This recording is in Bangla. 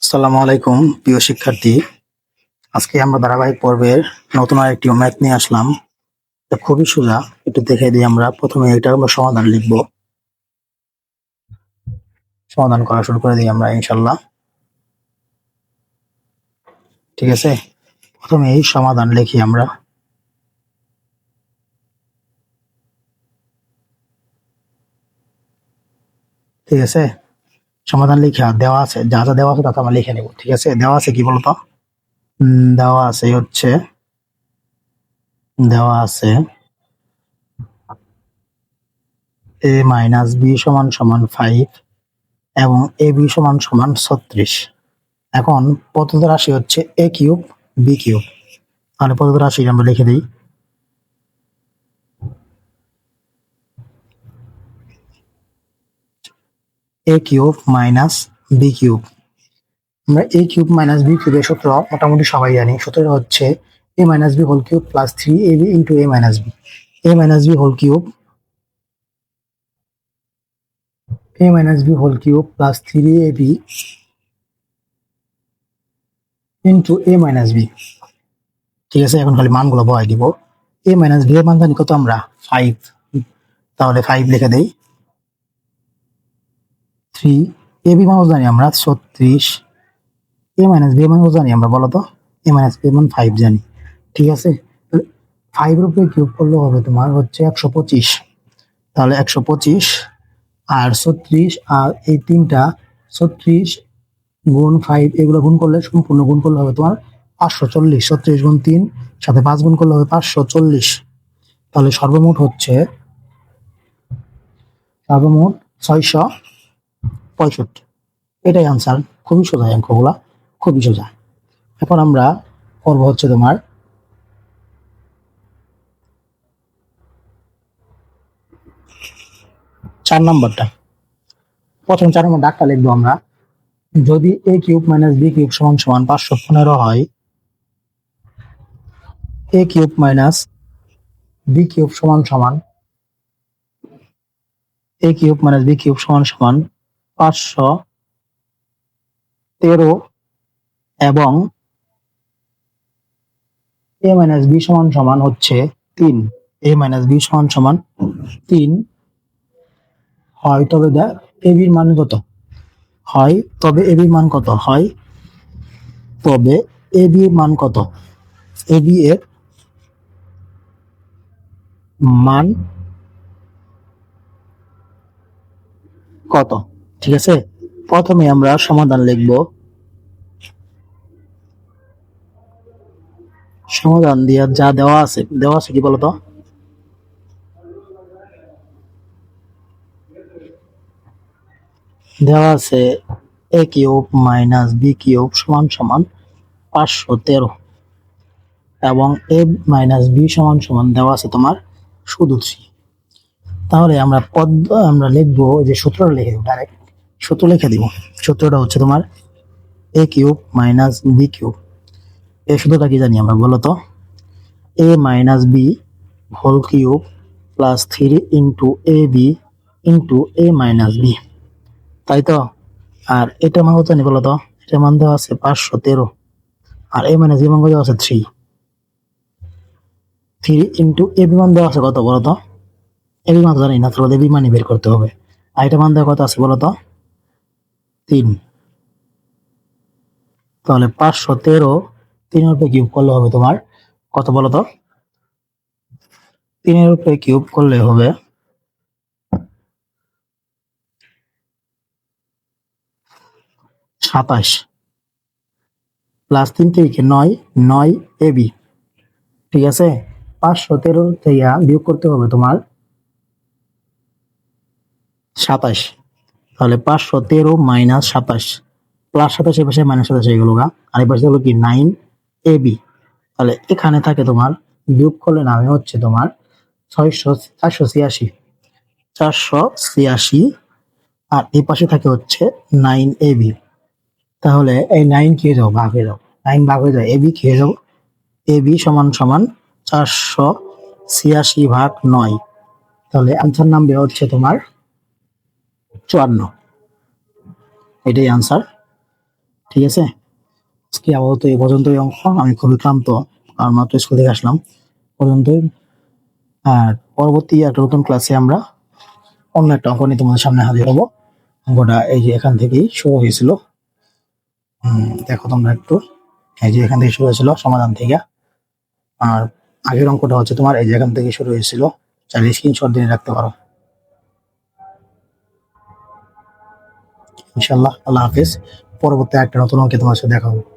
আসসালামু আলাইকুম প্রিয় শিক্ষার্থী। আজকে আমরা ধারাবাহিক পর্বের নতুন আরেকটি ম্যাথ নিয়ে আসলাম। এটা খুবই সোজা, একটু দেখে দিই। আমরা প্রথমে এটা আমরা সমাধান লিখব। সমাধান করা শুরু করে দিই আমরা ইনশাল্লাহ। ঠিক আছে, প্রথমে এই সমাধান লিখি আমরা। ঠিক আছে, সমাধান লিখা দেওয়া আছে, যা যা দেওয়া আছে তা তো আমরা লিখে নেব। ঠিক আছে, দেওয়া আছে কি বলতো? দেওয়া আছে হচ্ছে দেওয়া আছে a মাইনাস b সমান সমান 5 এবং এ বি সমান সমান 36। এখন প্রদত্ত রাশি হচ্ছে a কিউব b কিউব। তাহলে প্রদত্ত রাশি আমরা লিখে দিই। a cube minus b cube. আমরা a কিউব মাইনাস b কিউবের সূত্র মোটামুটি সবাই জানি। সূত্রটা হচ্ছে a minus b whole cube plus 3ab into a minus b। a minus b whole cube plus 3ab into a minus b। ঠিক আছে, এখন খালি মানগুলো বহাই দিব। a মাইনাস b এর মান জানি কত আমরা? 5। তাহলে 5 লিখে দেই। 3 ab মান জানি আমরা 36। a মাইনাস b মান জানি আমরা, বলো তো? a মাইনাস b মান 5 জানি। ঠিক আছে, 5 এর উপরে কিউব করলে হবে তোমার হচ্ছে 125। তাহলে 125 আর 36 আর এই তিনটা 36 গুণ 5 এগুলো গুণ করলে সম্পূর্ণ গুণ করলে হবে তোমার 540। 36 গুণ 3 সাথে 5 গুণ করলে হবে 540। তাহলে সর্বমোট 665। এটাই আনসার। খুবই সোজা, অঙ্কগুলা খুবই সোজা। এখন আমরা করবো হচ্ছে তোমার 4 নম্বরটা। প্রথম 4 নম্বর ডাকটা লিখবো আমরা। যদি a cube minus b cube সমান সমান 515 হয়, a cube minus b cube সমান সমান a cube minus b cube সমান সমান 513 এবং a মাইনাস b সমান সমান হচ্ছে 3। a মাইনাস b সমান সমান 3 হয়, তবে a b এর মান কত হয়? তবে a b এর মান কত হয়? তবে a b এর মান কত? a b এর মান কত? ঠিক আছে, প্রথমে আমরা সমাধান লিখব। সমাধান দিয়ে যা দেওয়া আছে কি বলতো? দেওয়া আছে a cube minus b cube সমান সমান 513 এবং a মাইনাস b সমান সমান দেওয়া আছে তোমার শুধু 3। তাহলে আমরা লিখবো যে সূত্রটা লিখে দিব, ডাইরেক্ট সূত্র লিখে দিব। সূত্রটা হচ্ছে তোমার a cube minus b cube. এই সূত্রটা কি জানি আমরা, বলো তো? a minus b whole cube plus 3 into ab into a minus b, তাই তো? আর এটা মান কত জানি বলো তো? এটা মান দেওয়া আছে 513 আর a মাইনাস b মান দেওয়া আছে 3। 3 ইন্টু ab মান দেওয়া আছে কত বলো তো? ab মান জানি না, তাহলে ab মানই বের করতে হবে। আর এটা মান দেওয়া কত আছে বলো তো? 3। তাহলে 513 3 এর উপরে কিউব করলে হবে তোমার কত বলো তো? 3 এর উপরে কিউব করলে হবে 27 প্লাস 3 থেকে 9 9 ab। ঠিক আছে, 513 থেকে বিয়োগ করতে হবে তোমার 27। তাহলে 513 মাইনাস 27 প্লাস 27 এর পাশে মাইনাস 27 হয়ে গেল গা। আর এই পাশে হলো কি 9 ab। তাহলে এখানে থাকে তোমার বিয়োগ করলে নামে হচ্ছে তোমার 486। আর এই পাশে থাকে হচ্ছে 9 ab। তাহলে এই 9 খেয়ে যাও, ভাগ হয়ে যাও, 9 ভাগ হয়ে যায়, ab খেয়ে যাও। ab সমান সমান 486 ভাগ 9। তাহলে আনসার নামবে হচ্ছে তোমার 54। এটাই আনসার। ঠিক আছে, আজকে আপাতত এই পর্যন্তই অঙ্ক। আমি খুবই ক্লান্ত, আর মাত্র স্কুল থেকে আসলাম পর্যন্তই। আর পরবর্তী একটা নতুন ক্লাসে আমরা অন্য একটা অঙ্ক নিয়ে তোমাদের সামনে হাজির হবো। অঙ্কটা এই যে এখান থেকেই শুরু হয়েছিল। দেখো তোমরা একটু, এই যে এখান থেকে শুরু হয়েছিল সমাধান থেকে। আর আগের অঙ্কটা হচ্ছে তোমার এই যে এখান থেকে শুরু হয়েছিল। চাইলে স্ক্রিনশট দিয়ে রাখতে পারো। ইনশাল্লাহ, আল্লাহ হাফেজ। পরবর্তী একটা নতুন অঙ্কে তোমার সাথে দেখা হবে।